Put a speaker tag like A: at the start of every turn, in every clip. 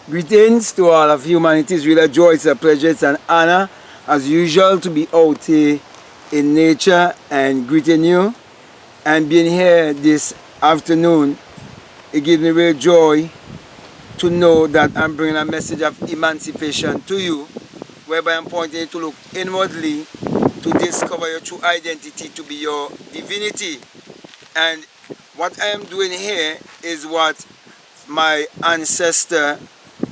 A: Greetings to all of humanity. It's really a joy, it's a pleasure, it's an honor, as usual, to be out here in nature and greeting you. And being here this afternoon, it gives me real joy to know that I'm bringing a message of emancipation to you, whereby I'm pointing you to look inwardly to discover your true identity, to be your divinity. And what I am doing here is what my ancestor,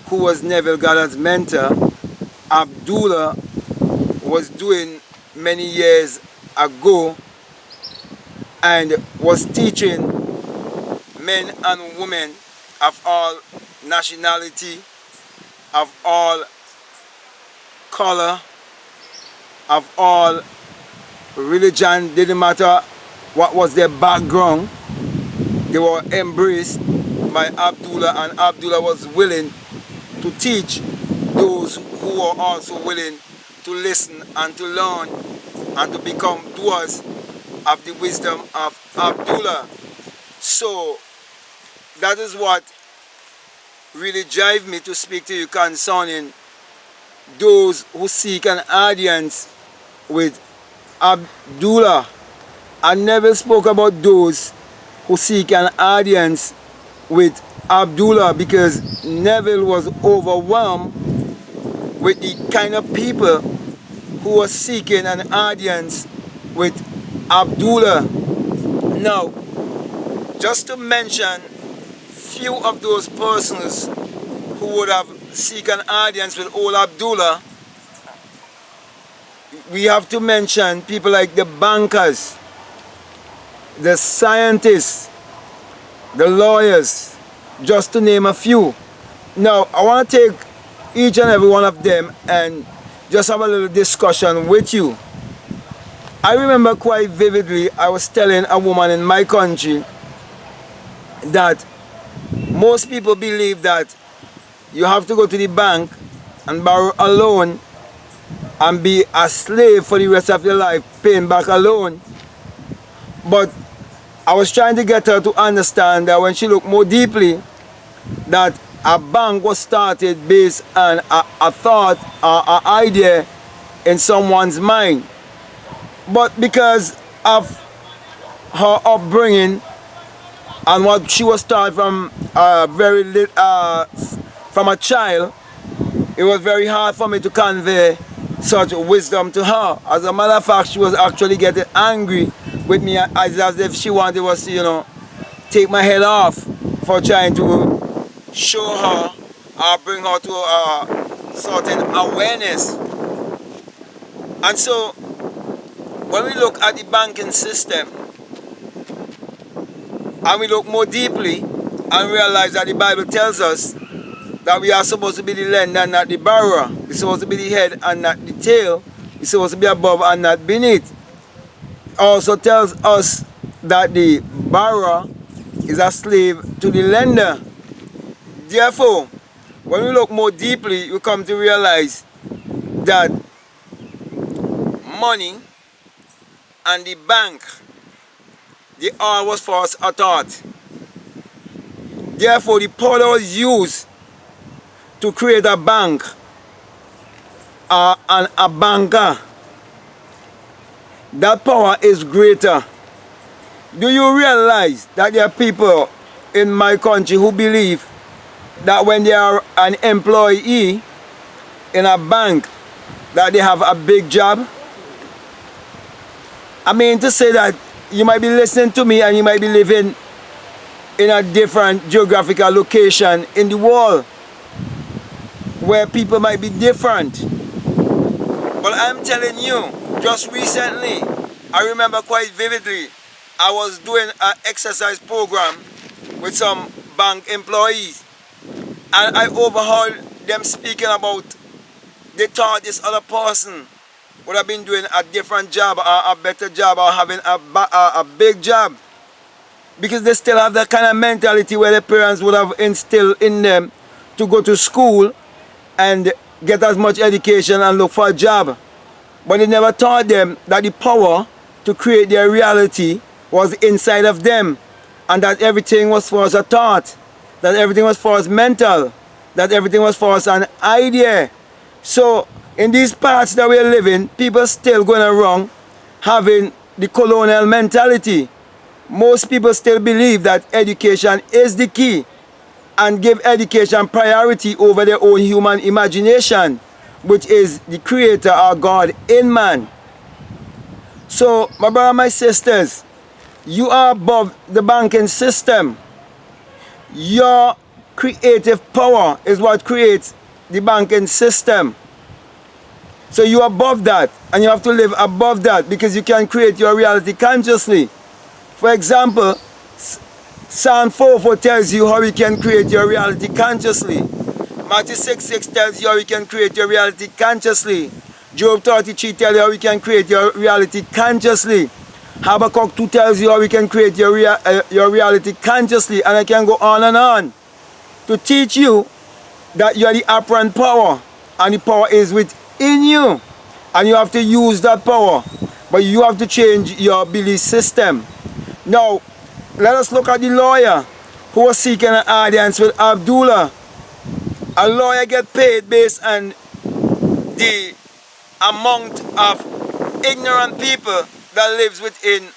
A: who was Neville Goddard's mentor, Abdullah, was doing many years ago, and was teaching men and women of all nationality, of all color, of all religion. Didn't matter what was their background, they were embraced by Abdullah, and Abdullah was willing to teach those who were also willing to listen and to learn and to become doers of the wisdom of Abdullah. So that is what really drives me to speak to you concerning those who seek an audience with Abdullah. I never spoke about those who seek an audience with Abdullah, because Neville was overwhelmed with the kind of people who were seeking an audience with Abdullah. Now, just to mention few of those persons who would have seek an audience with old Abdullah, we have to mention people like the bankers, the scientists, the lawyers, just to name a few. Now, I want to take each and every one of them and just have a little discussion with you. I remember quite vividly, I was telling a woman in my country that most people believe that you have to go to the bank and borrow a loan and be a slave for the rest of your life, paying back a loan. But I was trying to get her to understand that when she looked more deeply, that a bank was started based on a thought or an idea in someone's mind. But because of her upbringing and what she was taught from from a child, it was very hard for me to convey such wisdom to her. As a matter of fact, she was actually getting angry with me, as if she wanted us to, take my head off for trying to show her or bring her to a certain awareness. And so, when we look at the banking system and we look more deeply and realize that the Bible tells us that we are supposed to be the lender and not the borrower. We're supposed to be the head and not the tail. We're supposed to be above and not beneath. It also tells us that the borrower is a slave to the lender. Therefore, when we look more deeply, we come to realize that money and the bank, they all was for us a thought. Therefore, the power that was used to create a bank and a banker, that power is greater. Do you realize that there are people in my country who believe that when they are an employee in a bank, that they have a big job? I mean to say that you might be listening to me and you might be living in a different geographical location in the world where people might be different. But I'm telling you, just recently, I remember quite vividly, I was doing an exercise program with some bank employees, and I overheard them speaking about they thought this other person would have been doing a different job or a better job or having a big job, because they still have that kind of mentality where their parents would have instilled in them to go to school and get as much education and look for a job. But they never taught them that the power to create their reality was inside of them, and that everything was for us a thought, that everything was for us mental. that everything was false and idea. So in these parts that we're living, people still going around having the colonial mentality. Most people still believe that education is the key and give education priority over their own human imagination, which is the creator or God in man. So my brother, my sisters, you are above the banking system. Your creative power is what creates the banking system. So you are above that, and you have to live above that, because you can create your reality consciously. For example, Psalm 4:4 tells you how you can create your reality consciously. Matthew 6:6 tells you how you can create your reality consciously. Job 33 tells you how you can create your reality consciously. Habakkuk 2 tells you how you can create your reality consciously. And I can go on to teach you that you are the operant power, and the power is within you, and you have to use that power, but you have to change your belief system. Now let us look at the lawyer who was seeking an audience with Abdullah. A lawyer gets paid based on the amount of ignorant people that lives within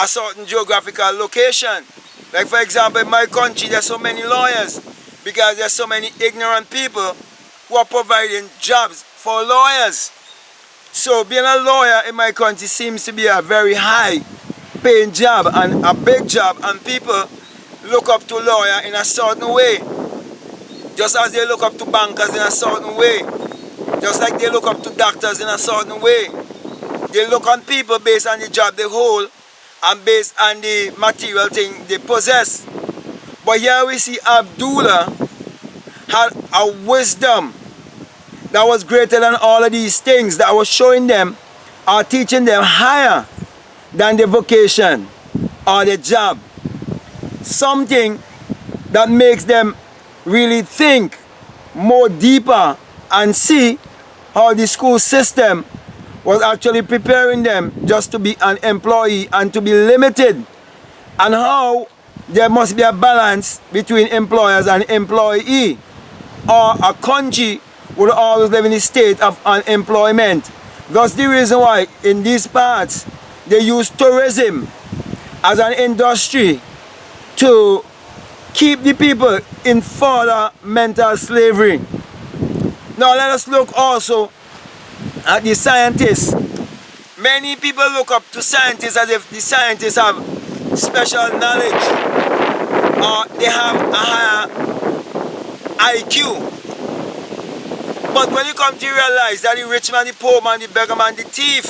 A: a certain geographical location. Like for example, in my country there's so many lawyers because there's so many ignorant people who are providing jobs for lawyers. So being a lawyer in my country seems to be a very high paying job and a big job, and people look up to lawyer in a certain way, just as they look up to bankers in a certain way, just like they look up to doctors in a certain way. They look on people based on the job they hold and based on the material thing they possess. But here we see Abdullah had a wisdom that was greater than all of these things that was showing them or teaching them higher than the vocation or the job. Something that makes them really think more deeper and see how the school system was actually preparing them just to be an employee and to be limited, and how there must be a balance between employers and employee, or a country would always live in a state of unemployment. That's the reason why in these parts they use tourism as an industry to keep the people in further mental slavery. Now let us look also at the scientists. Many people look up to scientists as if the scientists have special knowledge or they have a higher IQ. But when you come to realize that the rich man, the poor man, the beggar man, the thief,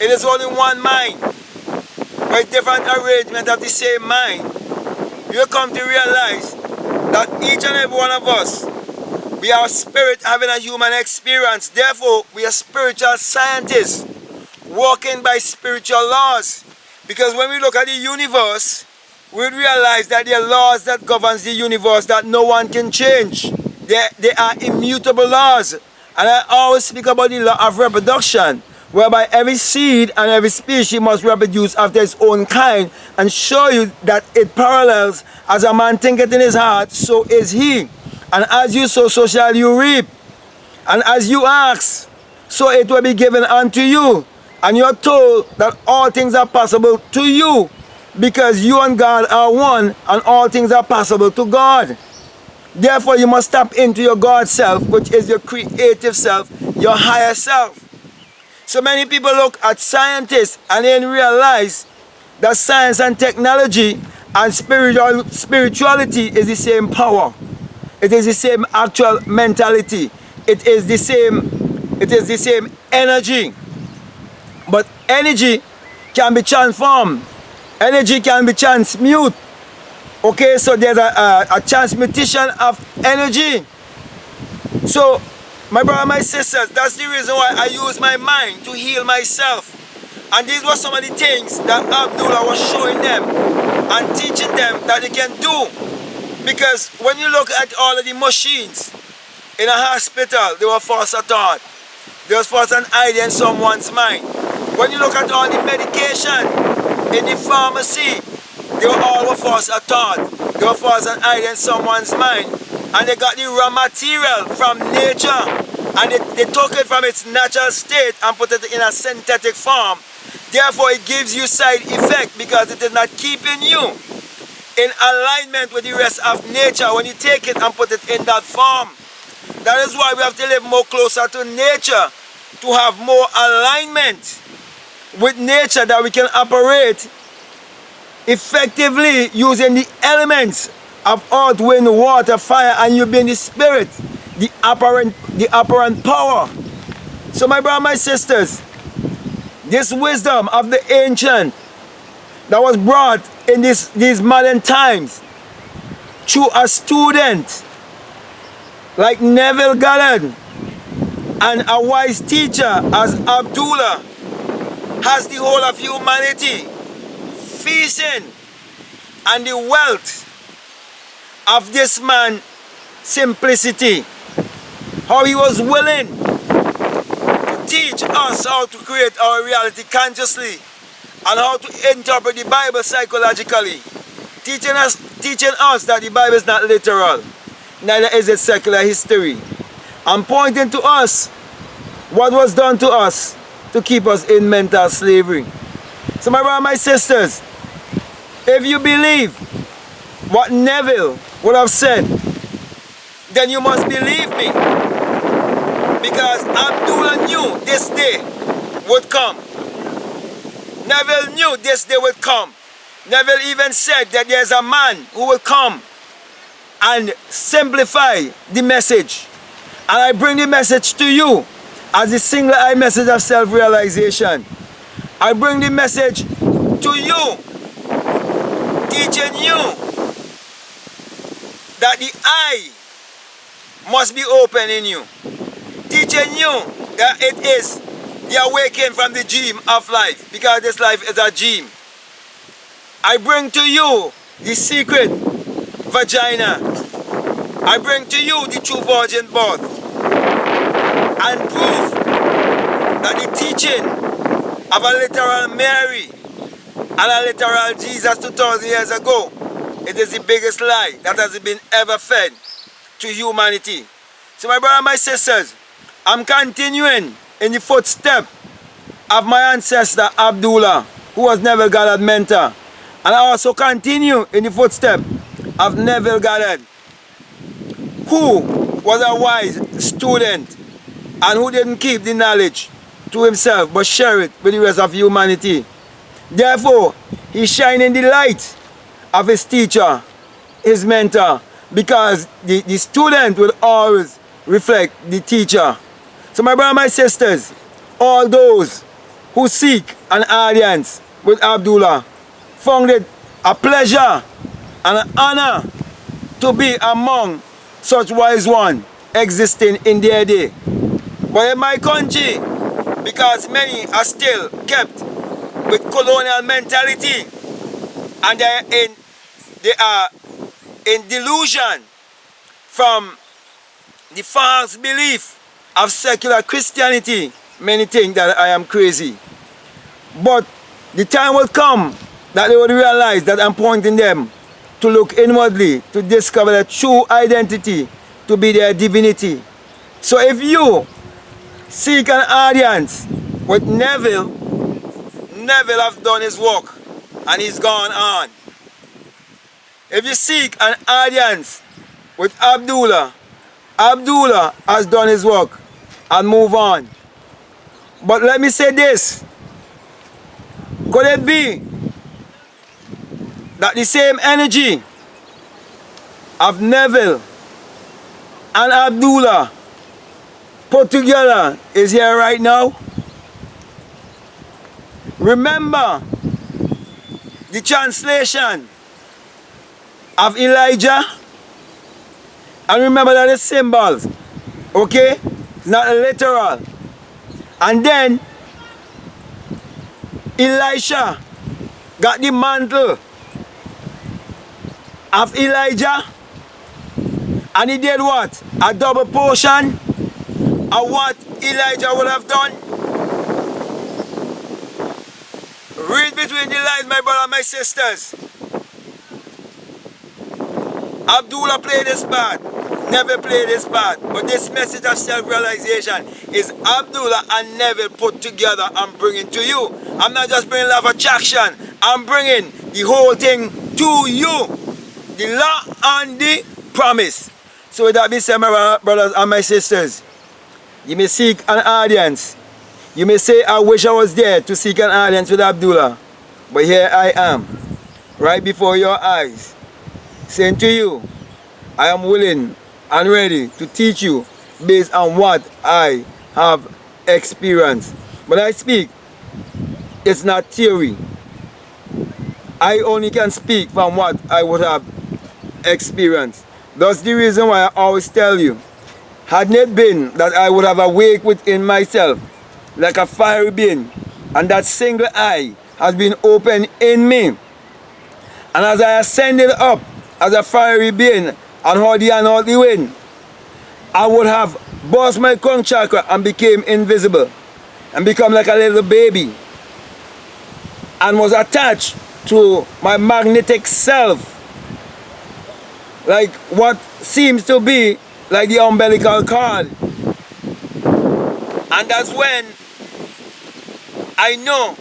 A: it is only one mind, with different arrangement of the same mind, you come to realize that each and every one of us, we are a spirit having a human experience. Therefore, we are spiritual scientists walking by spiritual laws. Because when we look at the universe, we realize that there are laws that govern the universe that no one can change. They are immutable laws. And I always speak about the law of reproduction, whereby every seed and every species must reproduce after its own kind, and show you that it parallels, as a man thinketh in his heart, so is he. And as you sow, so shall you reap. And as you ask, so it will be given unto you. And you are told that all things are possible to you, because you and God are one, and all things are possible to God. Therefore, you must tap into your God self, which is your creative self, your higher self. So many people look at scientists and then realize that science and technology and spirituality is the same power. It is the same actual mentality. It is the same energy. But energy can be transformed. Energy can be transmute. Okay, so there's a transmutation of energy. So, my brother, my sisters, that's the reason why I use my mind to heal myself. And these were some of the things that Abdullah was showing them and teaching them that they can do. Because when you look at all of the machines in a hospital, they were false at thought. They was false an idea in someone's mind. When you look at all the medication in the pharmacy, they were all false at thought. They were false an idea in someone's mind. and they got the raw material from nature, and they took it from its natural state and put it in a synthetic form. Therefore, it gives you side effect because it is not keeping you in alignment with the rest of nature when you take it and put it in that form. That is why we have to live more closer to nature, to have more alignment with nature, that we can operate effectively using the elements of earth, wind, water, fire, and you being the spirit, the apparent power. So my brothers, my sisters, this wisdom of the ancient that was brought in these modern times through a student like Neville Goddard and a wise teacher as Abdullah has the whole of humanity feasting on the wealth of this man's simplicity. How he was willing to teach us how to create our reality consciously and how to interpret the Bible psychologically, teaching us that the Bible is not literal, neither is it secular history, and pointing to us what was done to us to keep us in mental slavery. So my brothers, my sisters, if you believe what Neville would have said, then you must believe me, because Abdullah knew this day would come. Neville knew this day would come. Neville even said that there's a man who will come and simplify the message. And I bring the message to you as the single-eye message of self-realization. I bring the message to you, teaching you that the eye must be open in you, teaching you that it is the awakening from the dream of life, because this life is a dream. I bring to you the secret vagina. I bring to you the true virgin birth, and proof that the teaching of a literal Mary and a literal Jesus 2,000 years ago, it is the biggest lie that has been ever fed to humanity. So my brothers and my sisters, I'm continuing in the footstep of my ancestor Abdullah, who was Neville Goddard's mentor. And I also continue in the footstep of Neville Goddard, who was a wise student and who didn't keep the knowledge to himself but share it with the rest of humanity. Therefore, he shined in the light of his teacher, his mentor, because the student will always reflect the teacher. So my brothers and my sisters, all those who seek an audience with Abdullah found it a pleasure and an honor to be among such wise ones existing in their day. But in my country, because many are still kept with colonial mentality and they are in delusion from the false belief of secular Christianity, many think that I am crazy. But the time will come that they will realize that I'm pointing them to look inwardly, to discover their true identity, to be their divinity. So if you seek an audience with Neville, Neville has done his work and he's gone on. If you seek an audience with Abdullah, Abdullah has done his work and move on. But let me say this, could it be that the same energy of Neville and Abdullah put together is here right now? Remember the translation of Elijah, and remember that it's symbols, okay? It's not literal. And then Elisha got the mantle of Elijah, and he did what? A double portion of what Elijah would have done. Read between the lines, my brothers and my sisters. Abdullah played his part. Neville played his part. But this message of self-realization is Abdullah and Neville put together and bringing to you. I'm not just bringing love attraction. I'm bringing the whole thing to you. The law and the promise. So with that being said, my brothers and my sisters, you may seek an audience. You may say, I wish I was there to seek an audience with Abdullah. But here I am, right before your eyes, saying to you, I am willing and ready to teach you based on what I have experienced. When I speak, it's not theory. I only can speak from what I would have experienced. That's the reason why I always tell you, hadn't it been that I would have awake within myself like a fiery being, and that single eye has been opened in me, and as I ascended up as a fiery being and hold the hand out the wind, I would have burst my crown chakra and became invisible and become like a little baby and was attached to my magnetic self, like what seems to be like the umbilical cord. And that's when I know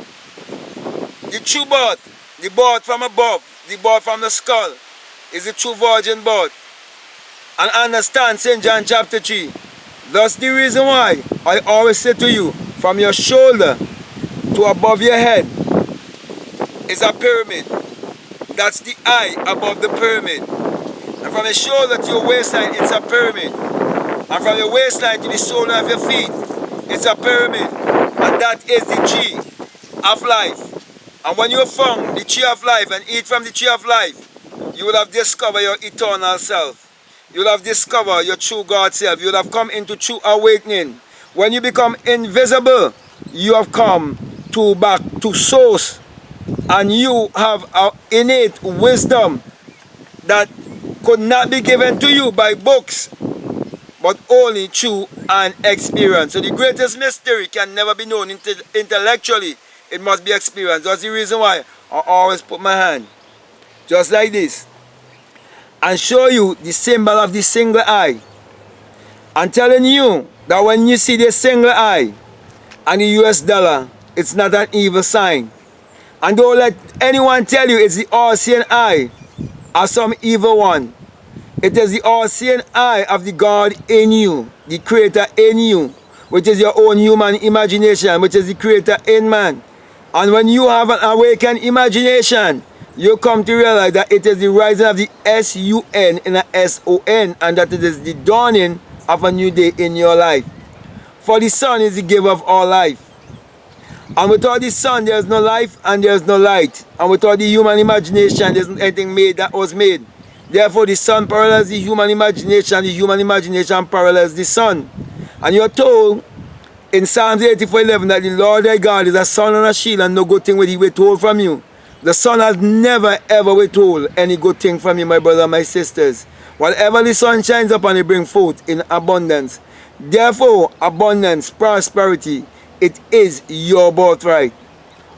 A: the true birth, the birth from above, the birth from the skull, is the true virgin birth. And understand St. John chapter 3. That's the reason why I always say to you, from your shoulder to above your head is a pyramid. That's the eye above the pyramid. And from your shoulder to your waistline, it's a pyramid. And from your waistline to the sole of your feet, it's a pyramid. And that is the tree of life. And when you found the tree of life and eat from the tree of life, you will have discovered your eternal self. You will have discovered your true God self. You will have come into true awakening. When you become invisible, you have come back to source. And you have an innate wisdom that could not be given to you by books, but only through an experience. So the greatest mystery can never be known intellectually. It must be experienced. That's the reason why I always put my hand just like this and show you the symbol of the single eye. I'm telling you that when you see the single eye and the US dollar, it's not an evil sign. And don't let anyone tell you it's the all-seeing eye or some evil one. It is the all-seeing eye of the God in you, the Creator in you, which is your own human imagination, which is the Creator in man. And when you have an awakened imagination, you come to realize that it is the rising of the S-U-N in a S-O-N, and that it is the dawning of a new day in your life. For the sun is the giver of all life. And without the sun, there is no life and there is no light. And without the human imagination, there isn't anything made that was made. Therefore, the sun parallels the human imagination parallels the sun. And you're told in Psalms 84:11 that the Lord thy God is a sun and a shield, and no good thing will he withhold from you. The sun has never ever withhold any good thing from you, my brothers and my sisters. Whatever the sun shines upon, it brings forth in abundance. Therefore, abundance, prosperity, it is your birthright.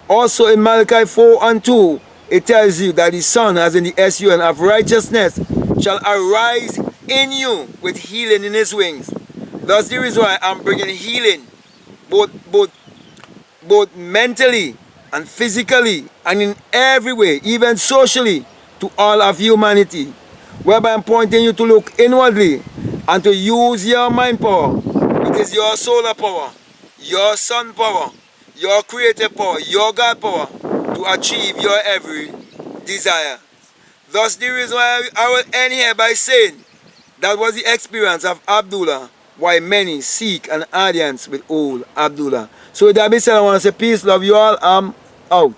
A: Also in Malachi 4:2, it tells you that the sun, as in the S-U-N of righteousness, shall arise in you with healing in his wings. That's the reason why I'm bringing healing, both mentally and physically and in every way, even socially, to all of humanity. Whereby I'm pointing you to look inwardly and to use your mind power, which is your solar power, your sun power, your creative power, your God power, to achieve your every desire. Thus the reason why I will end here by saying that was the experience of Abdullah, why many seek an audience with old Abdullah. So with that being said, I want to say peace, love you all, I'm out.